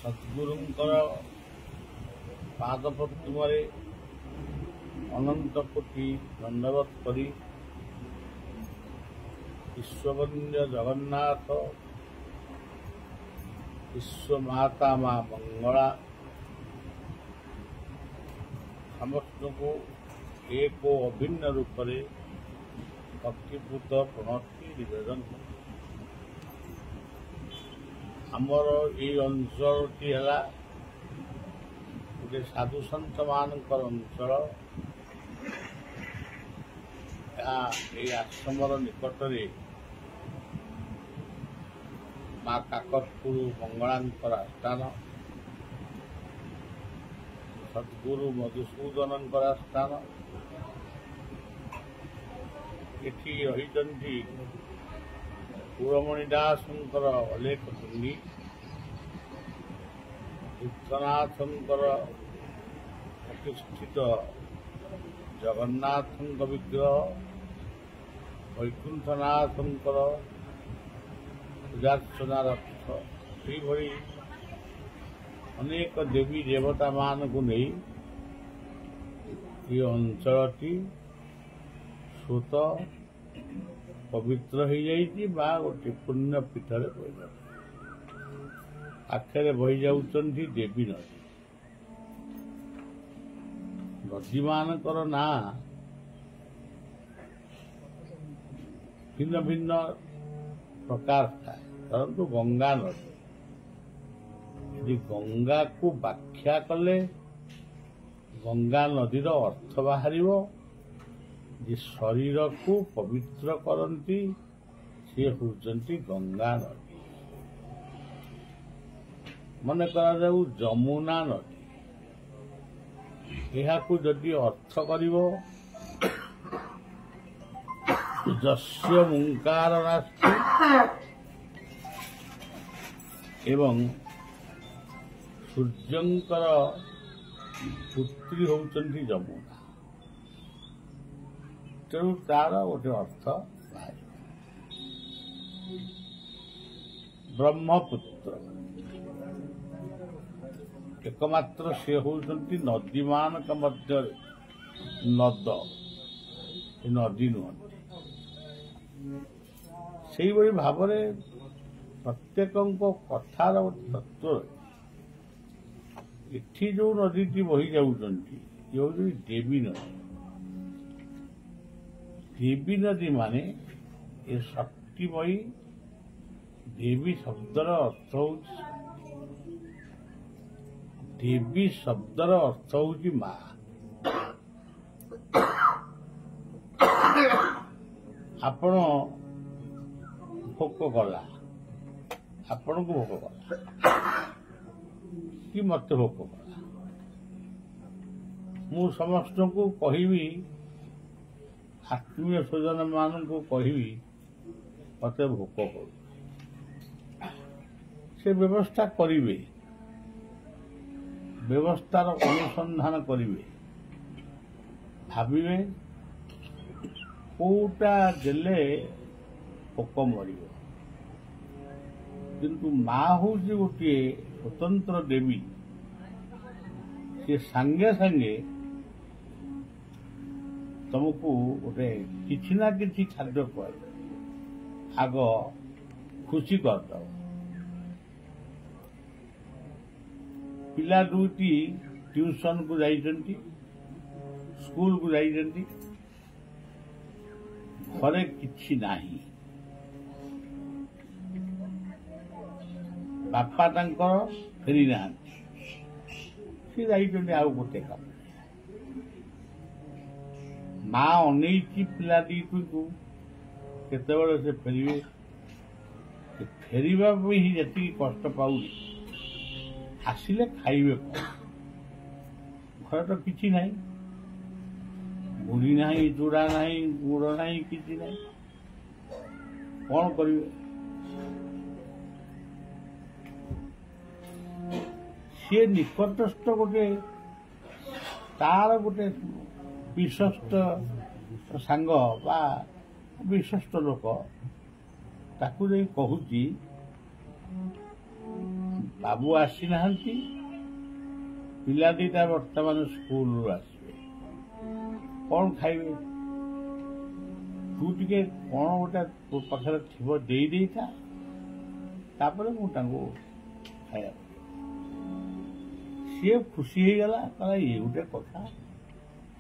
सद्गुरुंकर पादपद्मरे अनंत कोटि दंडवत करी विश्ववंद्य जगन्नाथ विश्वमाता माँ मंगला समस्त को एक अभिन्न रूप से भक्तिपूत प्रणति निवेदन आमर ये अंचलटी है गोटे साधु सन्त मानकर अंचल आश्रमर निकटर माँ काकतपुर मंगलांकर आस्थान सद्गुरु मधुसूदन आस्थान एठी रही पुरमणि दासंकर अलेख तुंगी तीर्थनाथंकर प्रतिष्ठित जगन्नाथ विग्रह वैकुंठनाथंकर पूजार्चना रथ से अनेक देवी देवता मान को नहीं ये अंचलटी स्वत पवित्र हो जाइए बा गोटे पुण्य पीठर आखिर बही जाऊँगी देवी नदी नदी मानकर ना भिन्न भिन्न प्रकार था परंतु गंगा नदी यदि गंगा को व्याख्या कले गंगा नदीर अर्थ बाहर जे शरीर को पवित्र करती सी होती गंगा नदी मन करा जमुना नदी यह जदि अर्थ कर जस्य मुंकार नास्ति एवं सूर्यंकर पुत्री होती जमुना तेणु तार गोटे अर्थ ब्रह्मपुत्र एकमात्र से होती नदी मान मध्य नद नदी नुहति से भाव प्रत्येक कथार तत्व एठी जो नदी बही जाऊँगी ये हूँ देवी नदी देवी नदी माने ये शक्तिमयी देवी शब्दर अर्थ हो देवी शब्दर अर्थ हूँ माँ आपण भोक कला आपण को भोक कला कि मत भोक कला मु समस्त को कहबी आत्मीय स्वजन मान को कहबी मत भोक कर से व्यवस्था करिवे व्यवस्थार अनुसंधान करिवे भाविवे कोटा देले पोक मर किंतु माँ हूँ गोटे स्वतंत्र देवी सी सांगे सांगे तुमको गोटे किसी ना किसी खाद्य पर आग खुशी करद पिला दुईटी ट्यूशन को जाइछन्ति स्कूल को जाइछन्ति घरे किछि नाही बापा तांकर फेरी नाहांती सी जाइछन्ति आउ गोटे काम माँ अनैची पिला दीटी को केतबेले से फेरिवे फेरिबा ही जति कष्ट पाऊ आसिले खाइबे घर तो किछि नाही मुढ़ी नाही चूड़ा नाही गुड़ नाही किछि नाही कौन करिवे सी निकटस्थ गोटे तार गोटे विश्वस्त सांग बा विश्वस्त लोक ताकू कहूची ବାବୁ ଆସିନାହାନ୍ତି, ପିଲା ଦିଟା ବର୍ତ୍ତମାନ ସ୍କୁଲରୁ ଆସିବେ, କଣ ଖାଇବେ? ତୁ ଟିକେ କଣ ଗୋଟେ ତୋ ପାଖରେ ଥିବ ଦେଇଥା, ତାପରେ ମୁଁ ତାଙ୍କୁ ଖାଇବା। ସିଏ ଖୁସି ହେଇଗଲା, କହିଲା ଇଏ ଗୋଟେ କଥା,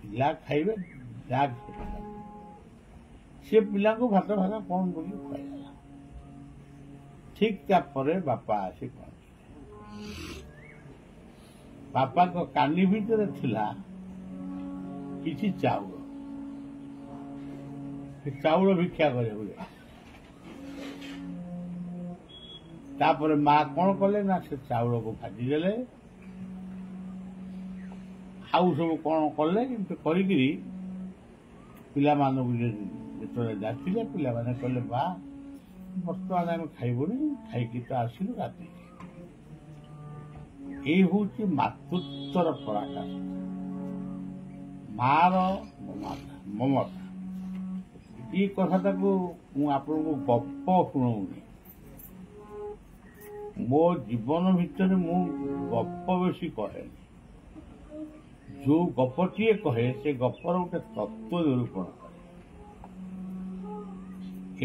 ପିଲା ଖାଇବେ, ଯା ସେ ପିଲାଙ୍କୁ ଭାତ କଣ ବୋଲି ଖୁଆଇଦେଲା। ଠିକ ତାପରେ ବାପା ଆସି ପହଞ୍ଚିଲେ। ବାପାଙ୍କ କାନି ଭିତରେ ଥିଲା କିଛି ଚାଉଳ, ସେ ଚାଉଳ ଭିକ୍ଷା କରିବେ ବୋଲି। ତାପରେ ମା କଣ କଲେ ନା ସେ ଚାଉଳକୁ ଭାଜିଦେଲେ, ଆଉ ସବୁ କଣ କଲେ, କିନ୍ତୁ କରିକିରି ପିଲାମାନଙ୍କୁ ଯେତେବେଳେ ଡାକିଲେ, ପିଲାମାନେ କହିଲେ ମା ବର୍ତ୍ତମାନ ଆମେ ଖାଇବୁନି, ଖାଇକି ତ ଆସିଲୁ ରାତି। ଏଇ ହଉଛି ମାତୃତ୍ୱର ପରାକାଷ୍ଠା, ମାର ମମତା। ଏଇ କଥାଟାକୁ ମୁଁ ଆପଣଙ୍କୁ ଗପ ଶୁଣଉନି, ମୋ ଜୀବନ ଭିତରେ ମୁଁ ଗପ ବେଶୀ କହେନି। ଯୋଉ ଗପଟିଏ କହେ ସେ ଗପର ଗୋଟେ ତତ୍ତ୍ୱ ନିରୂପଣ କରେ,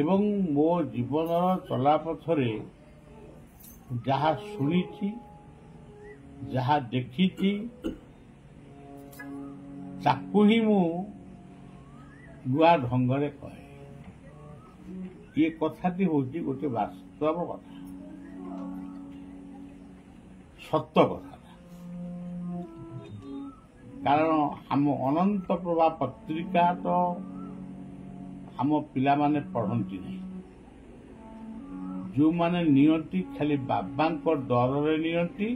ଏବଂ ମୋ ଜୀବନର ଚଲାପଥରେ ଯାହା ଶୁଣିଛି, ଯାହା ଦେଖିଛି, ତାକୁ ହିଁ ମୁଁ ନୂଆ ଢଙ୍ଗରେ କହେ। ଏ କଥାଟି ହଉଛି ଗୋଟେ ବାସ୍ତବ କଥା, ସତ କଥା। କାରଣ ଆମ ଅନନ୍ତ ପ୍ରଭା ପତ୍ରିକା ତ ଆମ ପିଲାମାନେ ପଢନ୍ତି ନାହିଁ। ଯୋଉମାନେ ନିଅନ୍ତି ଖାଲି ବାବାଙ୍କ ଡରରେ ନିଅନ୍ତି,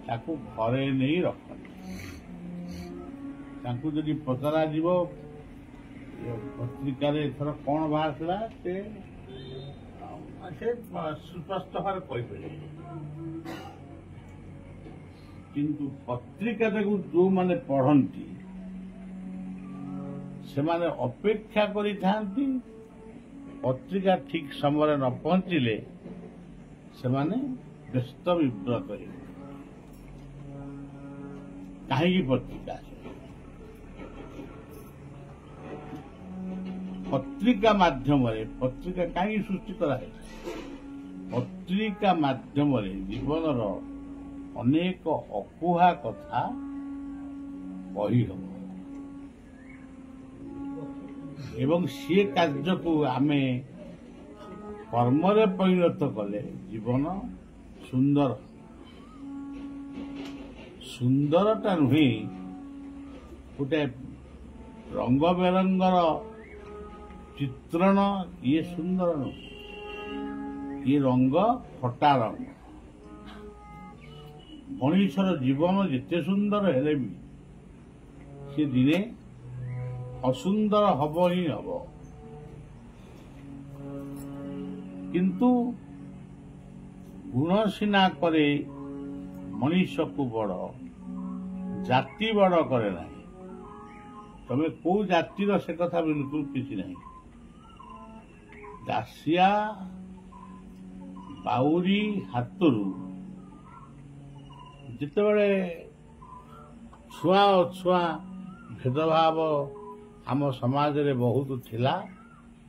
ତାକୁ ଘରେ ନେଇ ରଖନ୍ତି। ତାଙ୍କୁ ଯଦି ପଚରାଯିବ ପତ୍ରିକାରେ ଏଥର କଣ ବାହାରିଥିଲା, ସେ ସୁସ୍ପଷ୍ଟ ଭାବରେ କହିପାରିବେ। କିନ୍ତୁ ପତ୍ରିକାଟାକୁ ଯୋଉମାନେ ପଢନ୍ତି ସେମାନେ ଅପେକ୍ଷା କରିଥାନ୍ତି, ପତ୍ରିକା ଠିକ ସମୟରେ ନ ପହଞ୍ଚିଲେ ସେମାନେ ବ୍ୟସ୍ତ ବିବ୍ରତ ହେବେ। କାହିଁକି ପତ୍ରିକା ପତ୍ରିକା ମାଧ୍ୟମରେ, ପତ୍ରିକା କାହିଁକି ସୃଷ୍ଟି କରାଯାଇଛି? ପତ୍ରିକା ମାଧ୍ୟମରେ ଜୀବନର ଅନେକ ଅକୁହା କଥା କହିହେବ, ଏବଂ ସେ କାର୍ଯ୍ୟକୁ ଆମେ କର୍ମରେ ପରିଣତ କଲେ ଜୀବନ ସୁନ୍ଦର। ସୁନ୍ଦରଟା ନୁହେଁ ଗୋଟେ ରଙ୍ଗ ବେରଙ୍ଗର ଚିତ୍ରଣ, ଇଏ ସୁନ୍ଦର ନୁହେଁ, ଇଏ ରଙ୍ଗ ଫଟା ରଙ୍ଗ। ମଣିଷର ଜୀବନ ଯେତେ ସୁନ୍ଦର ହେଲେ ବି ସେ ଦିନେ ଅସୁନ୍ଦର ହବ ହିଁ ହବ। କିନ୍ତୁ ଗୁଣ ସିନା କରେ ମଣିଷକୁ ବଡ, ଜାତି ବଡ କରେ ନାହିଁ। ତମେ କୋଉ ଜାତିର ସେ କଥା ବିଲକୁଲ କିଛି ନାହିଁ। ଦାସିଆ ବାଉରୀ ହାତରୁ ଯେତେବେଳେ ଛୁଆଁ ଅଛୁଆଁ ଭେଦଭାବ ଆମ ସମାଜରେ ବହୁତ ଥିଲା,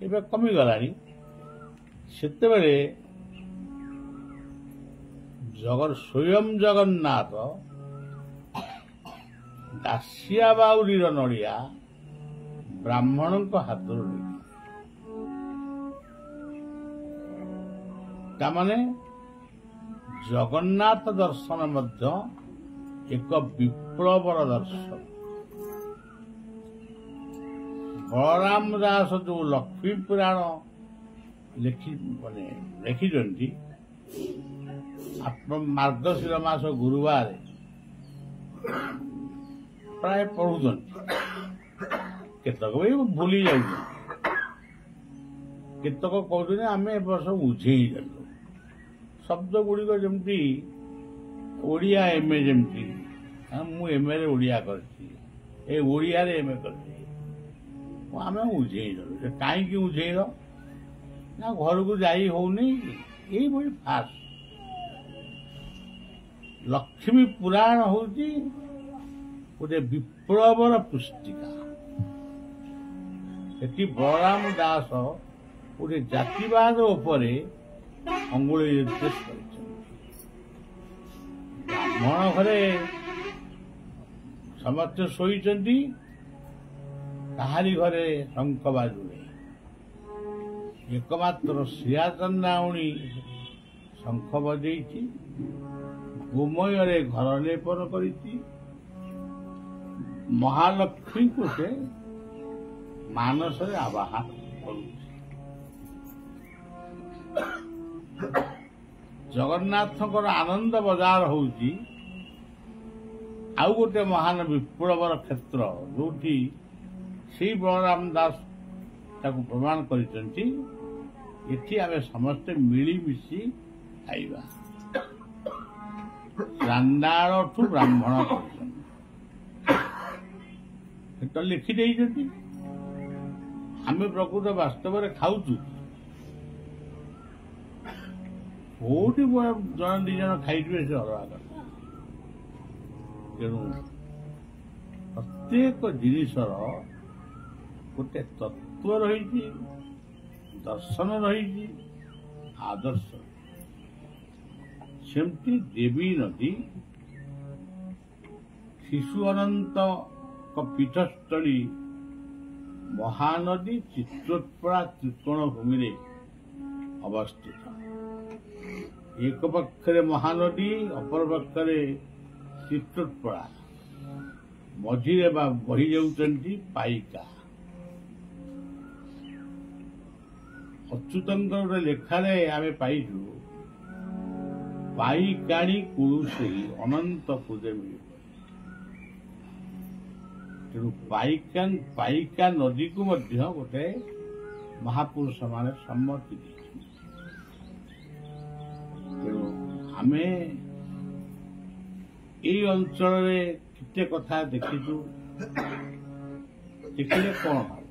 ଏବେ କମିଗଲାଣି। ସେତେବେଳେ ସ୍ୱୟଂ ଜଗନ୍ନାଥ ଦାସିଆ ବାଉରୀର ନଡ଼ିଆ ବ୍ରାହ୍ମଣଙ୍କ ହାତରୁ ନେଇଥିଲେ। ତାମାନେ ଜଗନ୍ନାଥ ଦର୍ଶନ ମଧ୍ୟ ଏକ ବିପ୍ଳବର ଦର୍ଶନ। ବଳରାମ ଦାସ ଯୋଉ ଲକ୍ଷ୍ମୀ ପୁରାଣ ଲେଖିଛନ୍ତି, ମାର୍ଗଶିର ମାସ ଗୁରୁବାର ପ୍ରାୟ ପଢୁଛନ୍ତି, କେତେକ ବି ଭୁଲି ଯାଉଛନ୍ତି, କେତେକ କହୁଛନ୍ତି ଆମେ ଏ ବର୍ଷ ବୁଝେଇ ଦେଲୁ। ଶବ୍ଦ ଗୁଡ଼ିକ ଯେମିତି ଓଡ଼ିଆ ଏମ୍ଏ, ଯେମିତି ମୁଁ ଏମ୍ଏରେ ଓଡ଼ିଆ କରିଛି, ଏ ଓଡ଼ିଆରେ ଏମ୍ଏ କରିଛି, ଆମେ ବୁଝେଇଦେଲୁ। ସେ କାହିଁକି ବୁଝେଇଲ ନା ଘରକୁ ଯାଇ ହଉନି, ଏଇଭଳି ଫାଷ୍ଟ लक्ष्मी पुराण होची गोटे विप्लवर पुस्तिका। एटी बलराम दास गोटे जातिवाद उपरे अंगुली निर्देश कर ब्राह्मण घरे समस्ते शोईचंती काहारी घरे शंख बाजुले एकमात्र सियाचन नाउणी शंख बजेइछि गोमय घर लेपन करिछि महालक्ष्मी को से मानस आवाहन करुछि। जगन्नाथଙ୍କର आनंद बजार होउछि आउ गोटे महान विप्लवर क्षेत्र जोठी श्री बलराम दास ताकू प्रमाण करिसंती। एठी आमे समस्त मिली मिसी आइबा चांडाल ठू ब्राह्मण तो लिखि देइछंती। आमे प्रकृत वास्तव में खाऊचु कोटी जन दी जन खाइबे से अलग कथा। तेणु प्रत्येक जिनिसर गोटे तत्व रही दर्शन रही आदर्श सेमती देवी नदी शिशु अनंत पीठस्थली महानदी चित्रोत्पला त्रिकोण भूमि रे अवस्थित। एक पक्षरे महानदी अपर पक्षरे चित्रोत्पला मझिरे बही जाउचंती पाइका। अच्युतंकर गोटे लेखारे आमे पाइछु पाइकाणी कुरुसे अनंत पूजे मिले। तेणु पाइका नदी को मध्य गोटे महापुरुष माने सम्मति दी। तेणु आमे এই অঞ্চଳରେ କେତେ କଥା ଦେଖିଛୁ ଦେଖିଲେ କଣ ହବ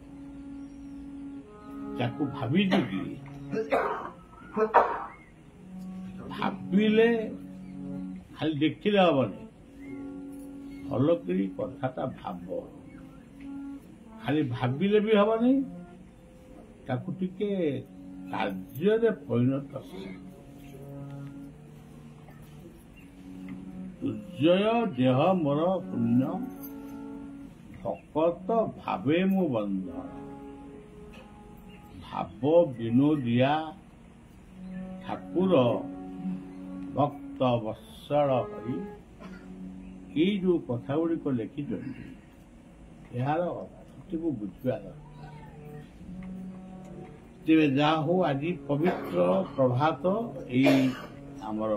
ତାକୁ ଭାବିଛୁ କି ଭାବିଲେ ଖାଲି ଦେଖିଲେ ହବନି ଭଲ କରି କଥାଟା ଭାବ ଖାଲି ଭାବିଲେ ବି ହବନି ତାକୁ ଟିକେ କାର୍ଯ୍ୟରେ ପରିଣତ କର। दुर्जय देह मोर पुण्य भकत भावे मु बंध भाव विनोदिया ठाकुर भक्त वत्सल हरि ये जो कथा गुड़िक लिखिं यार अर्थटी को बुझा दरकार। तेरे जहा हो आज पवित्र प्रभात यही आमर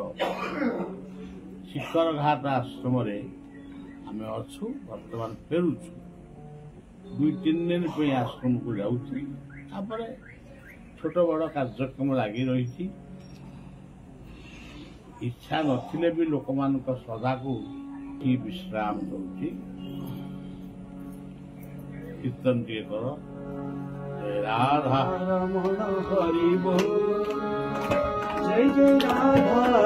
शिखर घाट आश्रम आम अच्छु बर्तमान फेरुचु 2-3 दिन आश्रम को जाऊँ छोट बड़ कार्यक्रम लगी रही इच्छा नथिले भी लोक मान श्रद्धा को ही विश्राम दूसरी कीर्तन टे कर राधा रमण हरि बोल जय जय राधा